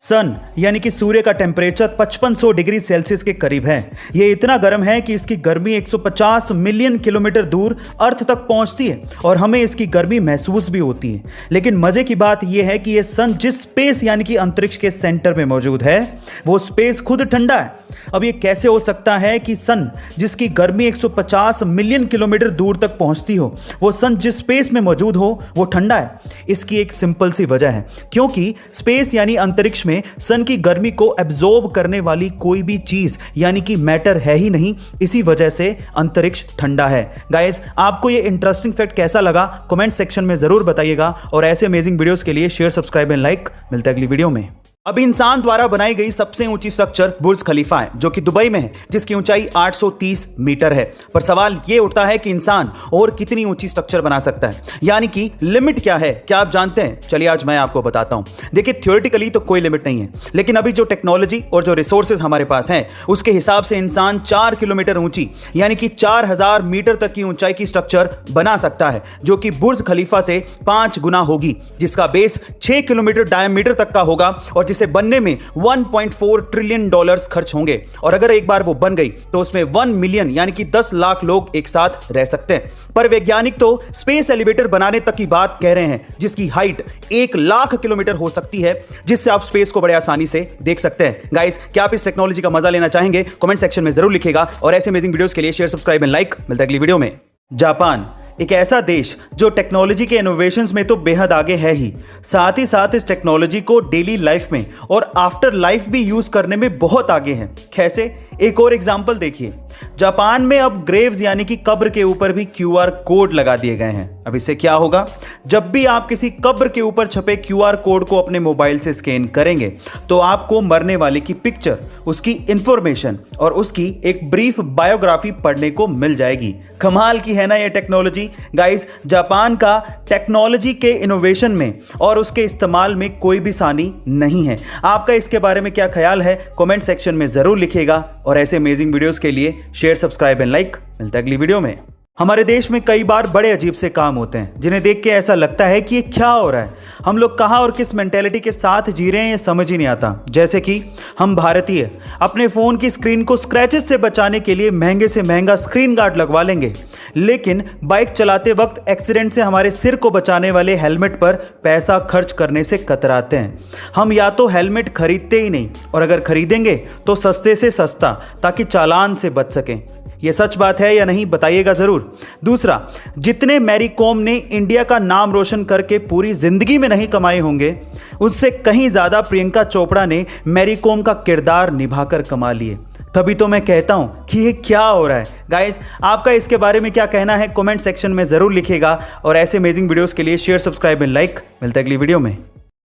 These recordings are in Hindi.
सन यानी कि सूर्य का टेम्परेचर 5500 डिग्री सेल्सियस के करीब है। यह इतना गर्म है कि इसकी गर्मी 150 मिलियन किलोमीटर दूर अर्थ तक पहुंचती है और हमें इसकी गर्मी महसूस भी होती है। लेकिन मजे की बात यह है कि यह सन जिस स्पेस यानी कि अंतरिक्ष के सेंटर में मौजूद है वो स्पेस खुद ठंडा है। अब यह कैसे हो सकता है कि सन जिसकी गर्मी 150 मिलियन किलोमीटर दूर तक पहुंचती हो, वो सन जिस स्पेस में मौजूद हो वो ठंडा है? इसकी एक सिंपल सी वजह है, क्योंकि स्पेस यानी अंतरिक्ष में सन की गर्मी को एब्जॉर्ब करने वाली कोई भी चीज यानी कि मैटर है ही नहीं। इसी वजह से अंतरिक्ष ठंडा है। गाइस, आपको ये इंटरेस्टिंग फैक्ट कैसा लगा कमेंट सेक्शन में जरूर बताइएगा और ऐसे अमेजिंग वीडियोस के लिए शेयर, सब्सक्राइब एंड लाइक। मिलते हैं अगली वीडियो में। अब इंसान द्वारा बनाई गई सबसे ऊंची स्ट्रक्चर बुर्ज खलीफा है, जो कि दुबई में है, जिसकी ऊंचाई 830 मीटर है। पर सवाल यह उठता है कि इंसान और कितनी ऊंची स्ट्रक्चर बना सकता है, यानी कि लिमिट क्या है? क्या आप जानते हैं? चलिए आज मैं आपको बताता हूं। देखिए, थ्योरेटिकली तो कोई लिमिट नहीं है, लेकिन अभी जो टेक्नोलॉजी और जो रिसोर्सेज हमारे पास हैं उसके हिसाब से इंसान 4 किलोमीटर ऊंची यानी कि 4000 मीटर तक की ऊंचाई की स्ट्रक्चर बना सकता है, जो कि बुर्ज खलीफा से 5 गुना होगी, जिसका बेस 6 किलोमीटर डायमीटर तक का होगा और जिसे बनने में 1.4 ट्रिलियन डॉलर्स खर्च होंगे। और अगर एक बार वो बन गई तो उसमें 1 मिलियन यानी कि 10 लाख लोग एक साथ रह सकते हैं। पर वैज्ञानिक तो स्पेस एलिवेटर बनाने तक की बात कह रहे हैं, जिसकी हाइट 1 लाख किलोमीटर हो सकती है, जिससे आप स्पेस को बड़े आसानी से देख सकते हैं। गाइस, क्या आप इस टेक्नोलॉजी का मजा लेना चाहेंगे? कमेंट सेक्शन में जरूर लिखिएगा और ऐसे अमेजिंग वीडियोस के लिए शेयर, सब्सक्राइब एंड लाइक। मिलता है अगली वीडियो में। जापान एक ऐसा देश जो टेक्नोलॉजी के इनोवेशंस में तो बेहद आगे है ही, साथ ही साथ इस टेक्नोलॉजी को डेली लाइफ में और आफ्टर लाइफ भी यूज करने में बहुत आगे है। कैसे? एक और एग्जांपल देखिए। जापान में अब ग्रेव्स यानी कि कब्र के ऊपर भी QR कोड लगा दिए गए हैं। अब इससे क्या होगा? जब भी आप किसी कब्र के ऊपर छपे QR कोड को अपने मोबाइल से स्कैन करेंगे तो आपको मरने वाले की पिक्चर, उसकी इंफॉर्मेशन और उसकी एक ब्रीफ बायोग्राफी पढ़ने को मिल जाएगी। कमाल की है ना ये टेक्नोलॉजी। गाइस, जापान का टेक्नोलॉजी के इनोवेशन में और उसके इस्तेमाल में कोई भी सानी नहीं है। आपका इसके बारे में क्या ख्याल है? कमेंट सेक्शन में जरूर लिखिएगा और ऐसे अमेजिंग वीडियोस के लिए शेयर, सब्सक्राइब एंड लाइक। मिलता है अगली वीडियो में। हमारे देश में कई बार बड़े अजीब से काम होते हैं जिन्हें देख के ऐसा लगता है कि ये क्या हो रहा है। हम लोग कहाँ और किस मेंटेलिटी के साथ जी रहे हैं ये समझ ही नहीं आता। जैसे कि हम भारतीय अपने फ़ोन की स्क्रीन को स्क्रैचेस से बचाने के लिए महंगे से महंगा स्क्रीन गार्ड लगवा लेंगे, लेकिन बाइक चलाते वक्त एक्सीडेंट से हमारे सिर को बचाने वाले हेलमेट पर पैसा खर्च करने से कतराते हैं। हम या तो हेलमेट खरीदते ही नहीं, और अगर खरीदेंगे तो सस्ते से सस्ता, ताकि चालान से बच सकें। ये सच बात है या नहीं बताइएगा ज़रूर। दूसरा, जितने मैरी कॉम ने इंडिया का नाम रोशन करके पूरी जिंदगी में नहीं कमाए होंगे, उससे कहीं ज़्यादा प्रियंका चोपड़ा ने मैरी कॉम का किरदार निभाकर कमा लिए। तभी तो मैं कहता हूं कि ये क्या हो रहा है। गाइस, आपका इसके बारे में क्या कहना है? कमेंट सेक्शन में ज़रूर लिखिएगा और ऐसे अमेजिंग वीडियोस के लिए शेयर, सब्सक्राइब एंड लाइक। मिलते हैं अगली वीडियो में।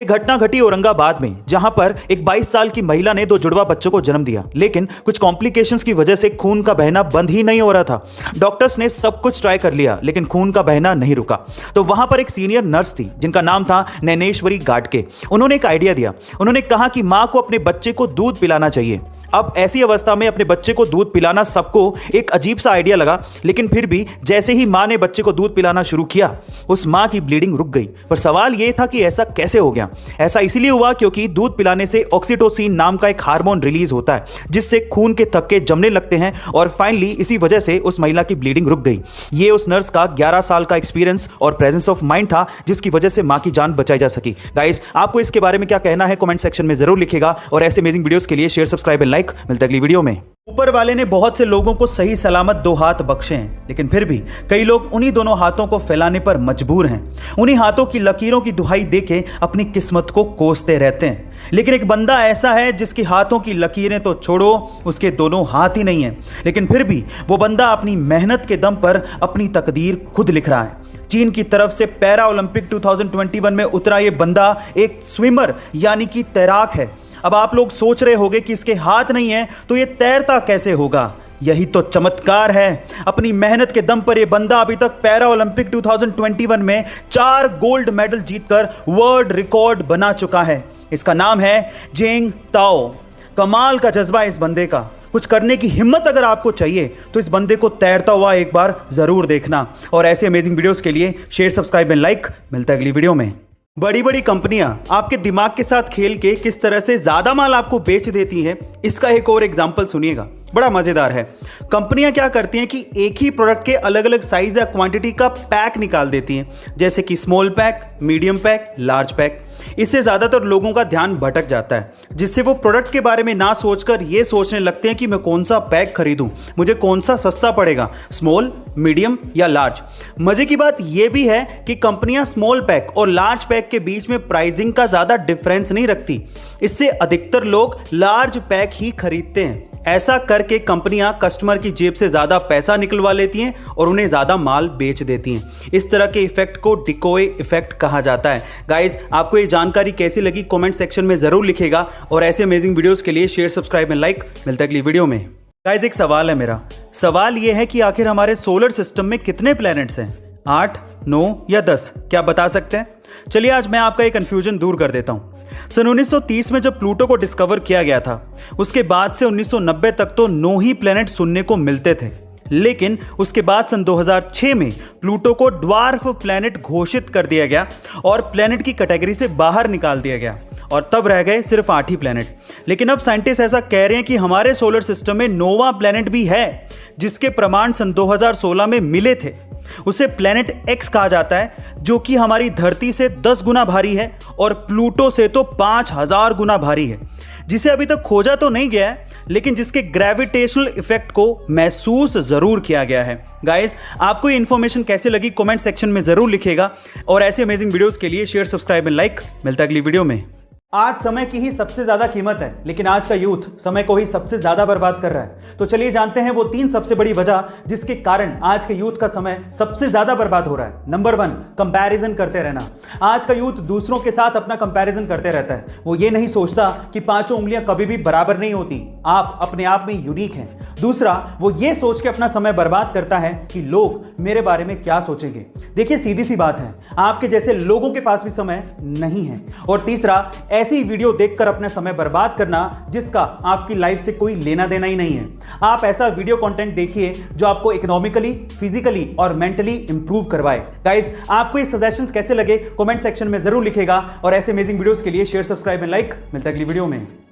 एक घटना घटी औरंगाबाद में, जहां पर एक 22 साल की महिला ने 2 जुड़वा बच्चों को जन्म दिया, लेकिन कुछ कॉम्प्लिकेशंस की वजह से खून का बहना बंद ही नहीं हो रहा था। डॉक्टर्स ने सब कुछ ट्राई कर लिया, लेकिन खून का बहना नहीं रुका। तो वहां पर एक सीनियर नर्स थी जिनका नाम था नैनेश्वरी गाडके। उन्होंने एक आइडिया दिया। उन्होंने कहा कि मां को अपने बच्चे को दूध पिलाना चाहिए। अब ऐसी अवस्था में अपने बच्चे को दूध पिलाना सबको एक अजीब सा आइडिया लगा, लेकिन फिर भी जैसे ही मां ने बच्चे को दूध पिलाना शुरू किया, उस मां की ब्लीडिंग रुक गई। पर सवाल यह था कि ऐसा कैसे हो गया? ऐसा इसलिए हुआ क्योंकि दूध पिलाने से ऑक्सीटोसिन नाम का एक हार्मोन रिलीज होता है, जिससे खून के थक्के जमने लगते हैं और फाइनली इसी वजह से उस महिला की ब्लीडिंग रुक गई। ये उस नर्स का 11 साल का एक्सपीरियंस और प्रेजेंस ऑफ माइंड था, जिसकी वजह से मां की जान बचाई जा सकी। गाइस, आपको इसके बारे में क्या कहना है? कमेंट सेक्शन में जरूर लिखिएगा और ऐसे अमेजिंग वीडियोस के लिए शेयर, सब्सक्राइब एंड लाइक। मिलते हैं अगली वीडियो में। ऊपर वाले ने बहुत से लोगों को सही सलामत 2 हाथ बख्शे हैं, लेकिन फिर भी कई लोग उन्हीं दोनों हाथों को फैलाने पर मजबूर हैं। उन्हीं हाथों की लकीरों की दुहाई देके अपनी किस्मत को कोसते रहते हैं। लेकिन एक बंदा ऐसा है जिसके हाथों की लकीरें तो छोड़ो, उसके दोनों हाथ ही नहीं है, लेकिन फिर भी वो बंदा अपनी मेहनत के दम पर अपनी तकदीर खुद लिख रहा है। चीन की तरफ से पैरा ओलंपिक 2021 में उतरा ये बंदा एक स्विमर यानी कि तैराक है। अब आप लोग सोच रहे होंगे कि इसके हाथ नहीं है तो ये तैरता कैसे होगा? यही तो चमत्कार है। अपनी मेहनत के दम पर यह बंदा अभी तक पैरा ओलंपिक 2021 में 4 गोल्ड मेडल जीतकर वर्ल्ड रिकॉर्ड बना चुका है। इसका नाम है जेंग ताओ। कमाल का जज्बा है इस बंदे का। कुछ करने की हिम्मत अगर आपको चाहिए तो इस बंदे को तैरता हुआ एक बार जरूर देखना और ऐसे अमेजिंग वीडियोस के लिए शेयर, सब्सक्राइब एंड लाइक। मिलता है अगली वीडियो में। बड़ी बड़ी कंपनियां आपके दिमाग के साथ खेल के किस तरह से ज्यादा माल आपको बेच देती हैं, इसका एक और एग्जांपल सुनिएगा, बड़ा मजेदार है। कंपनियां क्या करती हैं कि एक ही प्रोडक्ट के अलग अलग साइज या क्वांटिटी का पैक निकाल देती हैं, जैसे कि small pack, medium pack, large pack. इससे ज्यादातर लोगों का ध्यान भटक जाता है, जिससे वो प्रोडक्ट के बारे में ना सोचकर ये सोचने लगते हैं कि मैं कौन सा पैक खरीदूं, मुझे कौन सा सस्ता पड़ेगा, स्मॉल, मीडियम या लार्ज। मजे की बात यह भी है कि कंपनियां स्मॉल पैक और लार्ज पैक के बीच में प्राइसिंग का ज्यादा डिफरेंस नहीं रखती। इससे अधिकतर लोग लार्ज पैक ही खरीदते हैं। ऐसा करके कंपनियां कस्टमर की जेब से ज्यादा पैसा निकलवा लेती हैं और उन्हें ज्यादा माल बेच देती हैं। इस तरह के इफेक्ट को डिकोय इफेक्ट कहा जाता है। गाइस, आपको ये जानकारी कैसी लगी कमेंट सेक्शन में जरूर लिखिएगा और ऐसे अमेजिंग वीडियोस के लिए शेयर, सब्सक्राइब एंड लाइक। मिलता है अगली वीडियो में। गाइस, एक सवाल है मेरा। सवाल ये है कि आखिर हमारे सोलर सिस्टम में कितने प्लैनेट्स हैं? 8, 9 या 10? क्या बता सकते हैं? चलिए आज मैं आपका ये कंफ्यूजन दूर कर देता हूं। सन 1930 में जब प्लूटो को डिस्कवर किया गया था, उसके बाद से 1990 तक तो 9 ही प्लैनेट सुनने को मिलते थे। लेकिन उसके बाद सन 2006 में प्लूटो को ड्वार्फ प्लैनेट घोषित कर दिया गया और प्लैनेट की कैटेगरी से बाहर निकाल दिया गया और तब रह गए सिर्फ 8 ही प्लैनेट। लेकिन अब साइंटिस्ट ऐसा कह रहे हैं कि हमारे सोलर सिस्टम में 9वां प्लैनेट भी है, जिसके प्रमाण सन 2016 में मिले थे। उसे प्लैनेट एक्स कहा जाता है, जो कि हमारी धरती से 10 गुना भारी है और प्लूटो से तो 5000 गुना भारी है, जिसे अभी तक खोजा तो नहीं गया है, लेकिन जिसके ग्रेविटेशनल इफेक्ट को महसूस जरूर किया गया है। गाइस, आपको ये इन्फॉर्मेशन कैसे लगी कमेंट सेक्शन में जरूर लिखिएगा और ऐसे अमेजिंग वीडियोस के लिए शेयर, सब्सक्राइब एंड लाइक। मिलता है अगली वीडियो में। आज समय की ही सबसे ज्यादा कीमत है, लेकिन आज का यूथ समय को ही सबसे ज्यादा बर्बाद कर रहा है। तो चलिए जानते हैं वो 3 सबसे बड़ी वजह जिसके कारण आज के यूथ का समय सबसे ज्यादा बर्बाद हो रहा है। नंबर 1, कंपैरिजन करते रहना। आज का यूथ दूसरों के साथ अपना कंपैरिजन करते रहता है। वो ये नहीं सोचता कि 5 उंगलियां कभी भी बराबर नहीं होती, आप अपने आप में यूनिक हैं। दूसरा, वो ये सोच के अपना समय बर्बाद करता है कि लोग मेरे बारे में क्या सोचेंगे। देखिए, सीधी सी बात है, आपके जैसे लोगों के पास भी समय नहीं है। और तीसरा, ऐसी वीडियो देखकर अपना समय बर्बाद करना जिसका आपकी लाइफ से कोई लेना देना ही नहीं है। आप ऐसा वीडियो कंटेंट देखिए जो आपको इकोनॉमिकली, फिजिकली और मेंटली इंप्रूव करवाए। गाइस, आपको ये सजेशंस कैसे लगे कमेंट सेक्शन में जरूर लिखेगा और ऐसे अमेजिंग वीडियोस के लिए शेयर, सब्सक्राइब एंड लाइक। मिलता है अगली वीडियो में।